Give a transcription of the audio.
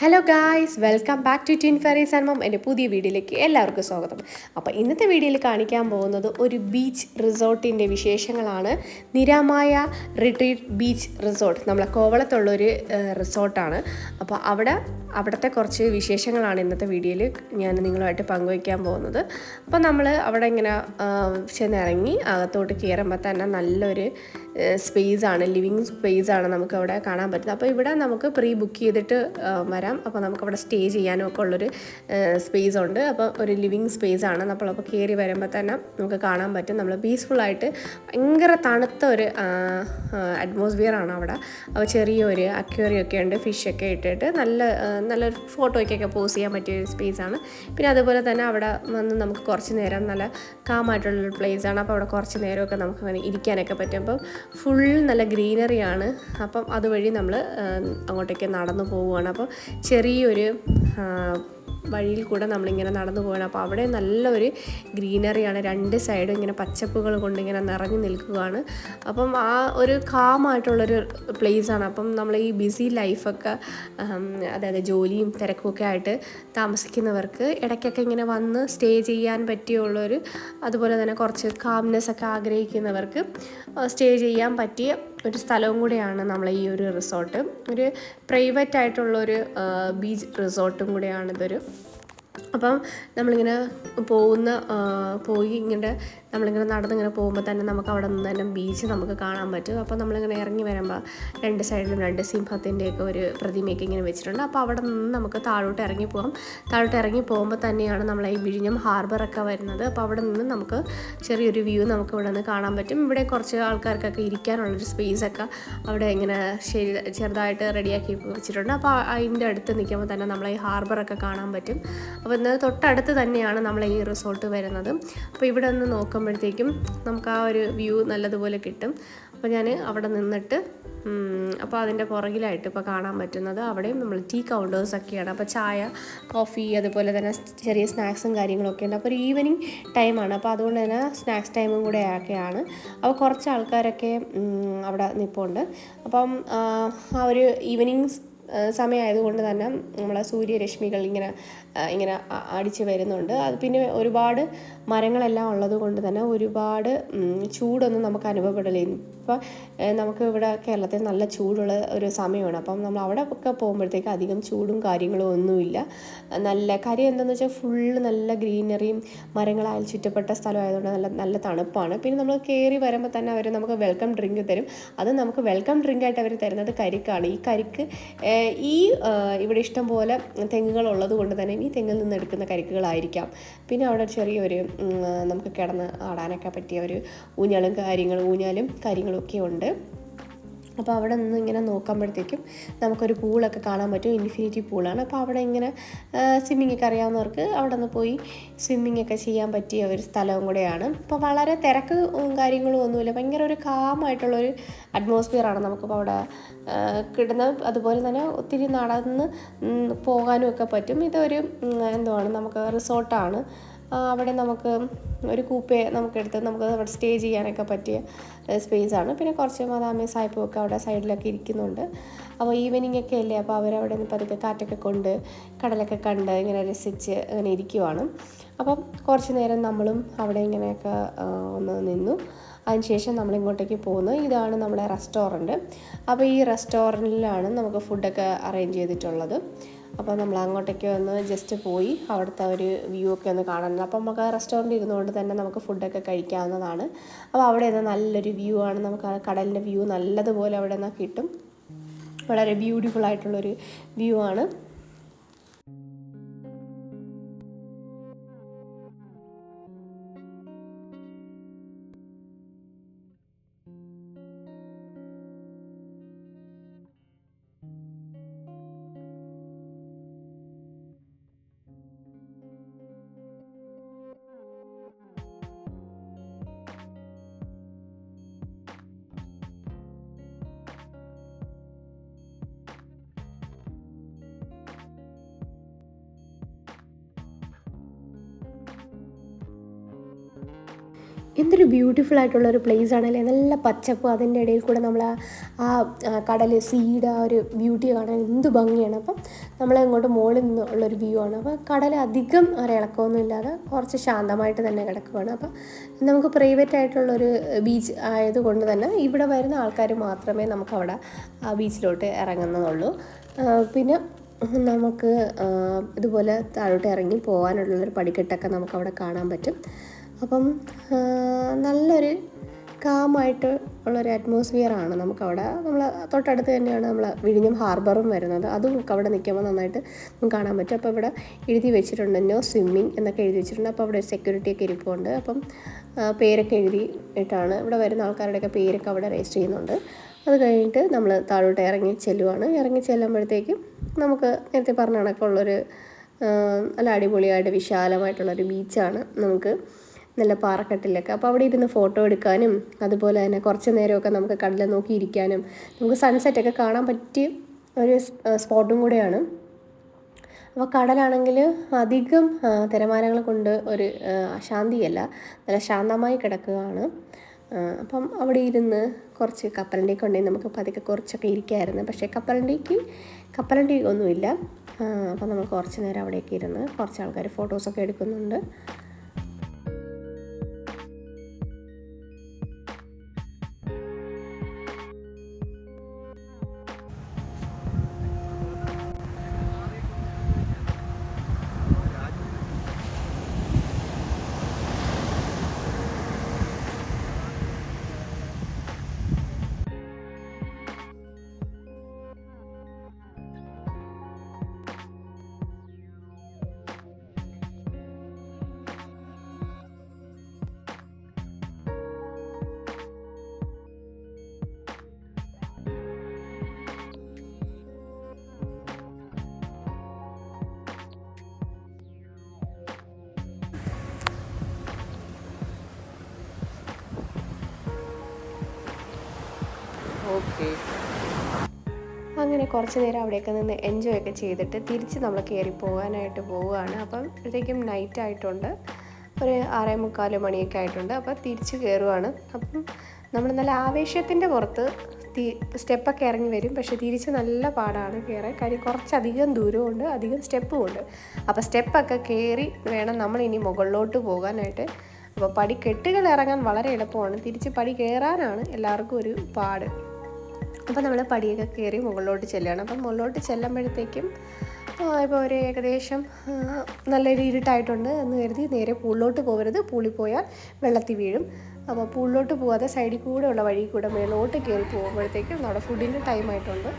Hello guys, welcome back to twin fairies and mum. എൻ്റെ പുതിയ വീഡിയോയിലേക്ക് എല്ലാവർക്കും സ്വാഗതം. അപ്പോൾ ഇന്നത്തെ വീഡിയോയിൽ കാണിക്കാൻ പോകുന്നത് ഒരു ബീച്ച് റിസോർട്ടിൻ്റെ വിശേഷങ്ങളാണ്. നിരാമായ റിട്രീറ്റ് ബീച്ച് റിസോർട്ട് നമ്മളെ കോവളത്തുള്ളൊരു റിസോർട്ടാണ്. അപ്പോൾ അവിടുത്തെ കുറച്ച് വിശേഷങ്ങളാണ് ഇന്നത്തെ വീഡിയോയിൽ ഞാൻ നിങ്ങളുമായിട്ട് പങ്കുവയ്ക്കാൻ പോകുന്നത്. അപ്പോൾ നമ്മൾ അവിടെ ഇങ്ങനെ ചെന്നിറങ്ങി അകത്തോട്ട് കയറുമ്പോൾ തന്നെ നല്ലൊരു സ്പേസാണ്, ലിവിങ് സ്പേസാണ് നമുക്കവിടെ കാണാൻ പറ്റുന്നത്. അപ്പോൾ ഇവിടെ നമുക്ക് പ്രീ ബുക്ക് ചെയ്തിട്ട് വരാം. അപ്പോൾ നമുക്കവിടെ സ്റ്റേ ചെയ്യാനും ഒക്കെ ഉള്ളൊരു സ്പേസ് ഉണ്ട്. അപ്പോൾ ഒരു ലിവിങ് സ്പേസാണ്. നമ്മളപ്പോൾ കയറി വരുമ്പോൾ തന്നെ നമുക്ക് കാണാൻ പറ്റും. നമ്മൾ പീസ്ഫുള്ളായിട്ട് ഭയങ്കര തണുത്ത ഒരു അറ്റ്മോസ്ഫിയറാണ് അവിടെ. അപ്പോൾ ചെറിയൊരു അക്വേറിയം ഒക്കെ ഉണ്ട്, ഫിഷൊക്കെ ഇട്ടിട്ട് നല്ല ഫോട്ടോയ്ക്കൊക്കെ പോസ് ചെയ്യാൻ പറ്റിയൊരു സ്പേസാണ്. പിന്നെ അതുപോലെ തന്നെ അവിടെ വന്ന് നമുക്ക് കുറച്ച് നേരം നല്ല കാമായിട്ടുള്ളൊരു പ്ലേസാണ്. അപ്പോൾ അവിടെ കുറച്ച് നേരമൊക്കെ നമുക്ക് ഇരിക്കാനൊക്കെ പറ്റും. അപ്പം ഫുൾ നല്ല ഗ്രീനറിയാണ്. അപ്പം അതുവഴി നമ്മൾ അങ്ങോട്ടേക്ക് നടന്നു പോവുകയാണ്. അപ്പോൾ ചെറിയൊരു വഴിയിൽ കൂടെ നമ്മളിങ്ങനെ നടന്നു പോകണം. അപ്പോൾ അവിടെ നല്ലൊരു ഗ്രീനറിയാണ്, രണ്ട് സൈഡും ഇങ്ങനെ പച്ചപ്പുകൾ കൊണ്ട് ഇങ്ങനെ നിറഞ്ഞു നിൽക്കുകയാണ്. അപ്പം ആ ഒരു കാമായിട്ടുള്ളൊരു പ്ലേസാണ്. അപ്പം നമ്മൾ ഈ ബിസി ലൈഫൊക്കെ, അതായത് ജോലിയും തിരക്കുമൊക്കെ ആയിട്ട് താമസിക്കുന്നവർക്ക് ഇടയ്ക്കൊക്കെ ഇങ്ങനെ വന്ന് സ്റ്റേ ചെയ്യാൻ പറ്റിയുള്ളൊരു, അതുപോലെ തന്നെ കുറച്ച് കാംനെസ്സൊക്കെ ആഗ്രഹിക്കുന്നവർക്ക് സ്റ്റേ ചെയ്യാൻ പറ്റിയ ഒരു സ്ഥലവും കൂടെയാണ് നമ്മളെ ഈ ഒരു റിസോർട്ട്. ഒരു പ്രൈവറ്റ് ആയിട്ടുള്ളൊരു ബീച്ച് റിസോർട്ടും കൂടെയാണിതൊരു. അപ്പം നമ്മളിങ്ങനെ നമ്മളിങ്ങനെ നടന്നിങ്ങനെ പോകുമ്പോൾ തന്നെ നമുക്ക് അവിടെ നിന്ന് തന്നെ ബീച്ച് നമുക്ക് കാണാൻ പറ്റും. അപ്പോൾ നമ്മളിങ്ങനെ ഇറങ്ങി വരുമ്പോൾ രണ്ട് സൈഡിലും രണ്ട് സിംഹത്തിൻ്റെയൊക്കെ ഒരു പ്രതിമയൊക്കെ ഇങ്ങനെ വെച്ചിട്ടുണ്ട്. അപ്പോൾ അവിടെ നിന്ന് നമുക്ക് താഴോട്ട് ഇറങ്ങി പോകാം. താഴോട്ട് ഇറങ്ങി പോകുമ്പോൾ തന്നെയാണ് നമ്മളെ ഈ വിഴിഞ്ഞം ഹാർബറൊക്കെ വരുന്നത്. അപ്പോൾ അവിടെ നിന്ന് നമുക്ക് ചെറിയൊരു വ്യൂ നമുക്ക് ഇവിടെ നിന്ന് കാണാൻ പറ്റും. ഇവിടെ കുറച്ച് ആൾക്കാർക്കൊക്കെ ഇരിക്കാനുള്ളൊരു സ്പേസൊക്കെ അവിടെ ഇങ്ങനെ ചെറുതായിട്ട് റെഡിയാക്കി വെച്ചിട്ടുണ്ട്. അപ്പോൾ അതിൻ്റെ അടുത്ത് നിൽക്കുമ്പോൾ തന്നെ നമ്മളെ ഈ ഹാർബറൊക്കെ കാണാൻ പറ്റും. അപ്പോൾ ഇന്ന് തൊട്ടടുത്ത് തന്നെയാണ് നമ്മളെ ഈ റിസോർട്ട് വരുന്നത്. അപ്പോൾ ഇവിടെ നിന്ന് നോക്കുമ്പോഴത്തേക്കും നമുക്ക് ആ ഒരു വ്യൂ നല്ലതുപോലെ കിട്ടും. അപ്പോൾ ഞാൻ അവിടെ നിന്നിട്ട് അപ്പോൾ അതിൻ്റെ പുറകിലായിട്ട് ഇപ്പോൾ കാണാൻ പറ്റുന്നത് അവിടെയും നമ്മൾ ടീ കൗണ്ടേഴ്സൊക്കെയാണ്. അപ്പോൾ ചായ, കോഫി, അതുപോലെ തന്നെ ചെറിയ സ്നാക്സും കാര്യങ്ങളൊക്കെ ഉണ്ട്. അപ്പോൾ ഒരു ഈവനിങ് ടൈമാണ്. അപ്പോൾ അതുകൊണ്ട് തന്നെ സ്നാക്സ് ടൈമും കൂടെ ഒക്കെയാണ്. അപ്പോൾ കുറച്ച് ആൾക്കാരൊക്കെ അവിടെ നിൽപ്പുണ്ട്. അപ്പം ആ ഒരു ഈവനിങ് സമയമായതുകൊണ്ട് തന്നെ നമ്മളെ സൂര്യരശ്മികൾ ഇങ്ങനെ അടിച്ച് വരുന്നുണ്ട്. അത് പിന്നെ ഒരുപാട് മരങ്ങളെല്ലാം ഉള്ളത് കൊണ്ട് തന്നെ ഒരുപാട് ചൂടൊന്നും നമുക്ക് അനുഭവപ്പെടില്ല. ഇപ്പം നമുക്ക് ഇവിടെ കേരളത്തിൽ നല്ല ചൂടുള്ള ഒരു സമയമാണ്. അപ്പം നമ്മൾ അവിടെ ഒക്കെ പോകുമ്പോഴത്തേക്ക് അധികം ചൂടും കാര്യങ്ങളും ഒന്നുമില്ല. നല്ല കാര്യം എന്താണെന്ന് വെച്ചാൽ ഫുള്ള് നല്ല ഗ്രീനറിയും മരങ്ങളാൽ ചുറ്റപ്പെട്ട സ്ഥലമായതുകൊണ്ട് നല്ല തണുപ്പാണ്. പിന്നെ നമ്മൾ കയറി വരുമ്പോൾ തന്നെ അവർ നമുക്ക് വെൽക്കം ഡ്രിങ്ക് തരും. അത് നമുക്ക് വെൽക്കം ഡ്രിങ്കായിട്ട് അവർ തരുന്നത് കരിക്കാണ്. ഈ കരിക്ക് ഇവിടെ ഇഷ്ടം പോലെ തെങ്ങുകളുള്ളത് കൊണ്ട് തന്നെ ഈ തെങ്ങിൽ നിന്ന് എടുക്കുന്ന കരിക്കുകളായിരിക്കാം. പിന്നെ അവിടെ ചെറിയൊരു നമുക്ക് കിടന്ന് ആടാനൊക്കെ പറ്റിയ ഒരു ഊഞ്ഞാലും കാര്യങ്ങളും ഒക്കെ ഉണ്ട്. അപ്പോൾ അവിടെ നിന്ന് ഇങ്ങനെ നോക്കുമ്പോഴത്തേക്കും നമുക്കൊരു പൂളൊക്കെ കാണാൻ പറ്റും. ഇൻഫിനിറ്റി പൂളാണ്. അപ്പോൾ അവിടെ ഇങ്ങനെ സ്വിമ്മിങ്ങൊക്കെ അറിയാവുന്നവർക്ക് അവിടെ നിന്ന് പോയി സ്വിമ്മിങ്ങൊക്കെ ചെയ്യാൻ പറ്റിയ ഒരു സ്ഥലവും കൂടെയാണ്. അപ്പോൾ വളരെ തിരക്ക് കാര്യങ്ങളും ഒന്നുമില്ല. ഭയങ്കര ഒരു കാമായിട്ടുള്ളൊരു അറ്റ്മോസ്ഫിയറാണ് നമുക്കിപ്പോൾ അവിടെ കിട്ടുന്നത്. അതുപോലെ തന്നെ ഒത്തിരി നടന്ന് പോകാനും ഒക്കെ പറ്റും. ഇതൊരു നമുക്ക് റിസോർട്ടാണ്. അവിടെ നമുക്ക് ഒരു കൂപ്പെ നമുക്കെടുത്ത് നമുക്ക് അവിടെ സ്റ്റേ ചെയ്യാനൊക്കെ പറ്റിയ സ്പേസാണ്. പിന്നെ കുറച്ച് മദാമി സായിപ്പുമൊക്കെ അവിടെ സൈഡിലൊക്കെ ഇരിക്കുന്നുണ്ട്. അപ്പോൾ ഈവനിങ് ഒക്കെ അല്ലേ, അപ്പോൾ അവരവിടെ നിന്ന് പതുക്കെ കാറ്റൊക്കെ കൊണ്ട് കടലൊക്കെ കണ്ട് ഇങ്ങനെ രസിച്ച് അങ്ങനെ ഇരിക്കുവാണ്. അപ്പം കുറച്ച് നേരം നമ്മളും അവിടെ ഇങ്ങനെയൊക്കെ ഒന്ന് നിന്നു. അതിനുശേഷം നമ്മളിങ്ങോട്ടേക്ക് പോകുന്നു. ഇതാണ് നമ്മുടെ റെസ്റ്റോറൻറ്റ്. അപ്പോൾ ഈ റെസ്റ്റോറൻറ്റിലാണ് നമുക്ക് ഫുഡൊക്കെ അറേഞ്ച് ചെയ്തിട്ടുള്ളത്. അപ്പോൾ നമ്മൾ അങ്ങോട്ടേക്ക് ഒന്ന് ജസ്റ്റ് പോയി അവിടുത്തെ ഒരു വ്യൂ ഒക്കെ ഒന്ന് കാണാനുണ്ട്. അപ്പോൾ നമുക്ക് റെസ്റ്റോറൻറ്റ് ഇരുന്നുകൊണ്ട് തന്നെ നമുക്ക് ഫുഡൊക്കെ കഴിക്കാവുന്നതാണ്. അപ്പോൾ അവിടെ നിന്ന് നല്ലൊരു വ്യൂ ആണ്. നമുക്ക് ആ കടലിൻ്റെ വ്യൂ നല്ലതുപോലെ അവിടെ നിന്ന് കിട്ടും. വളരെ ബ്യൂട്ടിഫുൾ ആയിട്ടുള്ളൊരു വ്യൂ ആണ്. എന്തൊരു ബ്യൂട്ടിഫുൾ ആയിട്ടുള്ളൊരു പ്ലേസ് ആണല്ലേ, നല്ല പച്ചപ്പ്, അതിൻ്റെ ഇടയിൽ കൂടെ നമ്മൾ ആ കടൽ സീഡ് ആ ഒരു ബ്യൂട്ടി കാണാൻ എന്ത് ഭംഗിയാണ്. അപ്പം നമ്മൾ ഇങ്ങോട്ട് മുകളിൽ നിന്നുള്ളൊരു വ്യൂ ആണ്. അപ്പോൾ കടൽ അധികം ഇളക്കമൊന്നും ഇല്ലാതെ കുറച്ച് ശാന്തമായിട്ട് തന്നെ കിടക്കുകയാണ്. അപ്പം നമുക്ക് പ്രൈവറ്റ് ആയിട്ടുള്ളൊരു ബീച്ച് ആയതുകൊണ്ട് തന്നെ ഇവിടെ വരുന്ന ആൾക്കാർ മാത്രമേ നമുക്കവിടെ ആ ബീച്ചിലോട്ട് ഇറങ്ങുന്നതുള്ളൂ. പിന്നെ നമുക്ക് ഇതുപോലെ താഴോട്ട് ഇറങ്ങി പോകാനുള്ളൊരു പടിക്കെട്ടൊക്കെ നമുക്കവിടെ കാണാൻ പറ്റും. അപ്പം നല്ലൊരു കാമായിട്ട് ഉള്ളൊരു അറ്റ്മോസ്ഫിയറാണ് നമുക്കവിടെ. നമ്മൾ തൊട്ടടുത്ത് തന്നെയാണ് നമ്മൾ വിഴിഞ്ഞം ഹാർബറും വരുന്നത്. അതും നമുക്ക് അവിടെ നിൽക്കുമ്പോൾ നന്നായിട്ട് നമുക്ക് കാണാൻ പറ്റും. അപ്പോൾ ഇവിടെ എഴുതി വെച്ചിട്ടുണ്ട് നോ സ്വിമ്മിങ് എന്നൊക്കെ എഴുതി വെച്ചിട്ടുണ്ട്. അപ്പോൾ അവിടെ സെക്യൂരിറ്റിയൊക്കെ ഇരിപ്പുണ്ട്. അപ്പം പേരൊക്കെ എഴുതിയിട്ടാണ് ഇവിടെ വരുന്ന ആൾക്കാരുടെയൊക്കെ പേരൊക്കെ അവിടെ രജിസ്റ്റർ ചെയ്യുന്നുണ്ട്. അത് കഴിഞ്ഞിട്ട് നമ്മൾ താഴോട്ട് ഇറങ്ങി ചെല്ലുവാണ്. ഇറങ്ങി ചെല്ലുമ്പോഴത്തേക്കും നമുക്ക് നേരത്തെ പറഞ്ഞ കണക്കുള്ളൊരു നല്ല അടിപൊളിയായിട്ട് വിശാലമായിട്ടുള്ളൊരു ബീച്ചാണ്. നമുക്ക് നല്ല പാറക്കെട്ടിലൊക്കെ, അപ്പോൾ അവിടെ ഇരുന്ന് ഫോട്ടോ എടുക്കാനും അതുപോലെ തന്നെ കുറച്ച് നേരമൊക്കെ നമുക്ക് കടൽ നോക്കിയിരിക്കാനും നമുക്ക് സൺസെറ്റൊക്കെ കാണാൻ പറ്റിയ ഒരു സ്പോട്ടും കൂടെയാണ്. അപ്പോൾ കടലാണെങ്കിൽ അധികം തിരമാലകൾ കൊണ്ട് ഒരു അശാന്തിയല്ല, നല്ല ശാന്തമായി കിടക്കുകയാണ്. അപ്പം അവിടെ ഇരുന്ന് കുറച്ച് കപ്പലണ്ടിയൊക്കെ ഉണ്ടെങ്കിൽ നമുക്ക് പതുക്കെ കുറച്ചൊക്കെ ഇരിക്കാമായിരുന്നു. പക്ഷേ കപ്പലണ്ടി ഒന്നുമില്ല. അപ്പം നമ്മൾ കുറച്ച് നേരം അവിടെയൊക്കെ ഇരുന്ന് കുറച്ച് ആൾക്കാർ ഫോട്ടോസൊക്കെ എടുക്കുന്നുണ്ട്. അങ്ങനെ കുറച്ച് നേരം അവിടെയൊക്കെ നിന്ന് എൻജോയ് ഒക്കെ ചെയ്തിട്ട് തിരിച്ച് നമ്മൾ കയറി പോകാനായിട്ട് പോവുകയാണ്. അപ്പം അപ്പോഴത്തേക്കും നൈറ്റ് ആയിട്ടുണ്ട്, ഒരു 6:45 മണിയൊക്കെ ആയിട്ടുണ്ട്. അപ്പോൾ തിരിച്ച് കയറുവാണ്. അപ്പം നമ്മൾ നല്ല ആവേശത്തിൻ്റെ പുറത്ത് സ്റ്റെപ്പൊക്കെ ഇറങ്ങി വരും. പക്ഷേ തിരിച്ച് നല്ല പാടാണ് കയറാൻ. കാര്യം കുറച്ചധികം ദൂരമുണ്ട്, അധികം സ്റ്റെപ്പും ഉണ്ട്. അപ്പോൾ സ്റ്റെപ്പൊക്കെ കയറി വേണം നമ്മളിനി മുകളിലോട്ട് പോകാനായിട്ട്. അപ്പോൾ പടിക്കെട്ടുകൾ ഇറങ്ങാൻ വളരെ എളുപ്പമാണ്, തിരിച്ച് പടി കയറാനാണ് എല്ലാവർക്കും ഒരു പാട്. അപ്പോൾ നമ്മൾ പടിയൊക്കെ കയറി മുകളിലോട്ട് ചെല്ലുകയാണ്. അപ്പം മുകളിലോട്ട് ചെല്ലുമ്പോഴത്തേക്കും ഇപ്പോൾ ഒരു ഏകദേശം നല്ലൊരു ഇരുട്ടായിട്ടുണ്ട് എന്ന് കരുതി നേരെ പൂളിലോട്ട് പോകരുത്. പൂളിൽ പോയാൽ വെള്ളത്തിൽ വീഴും. അപ്പോൾ പൂളിലോട്ട് പോകാതെ സൈഡിൽ കൂടെ ഉള്ള വഴി കൂടെ മേലോട്ട് കയറി പോകുമ്പോഴത്തേക്കും നമ്മുടെ ഫുഡിൻ്റെ ടൈമായിട്ടുണ്ട്.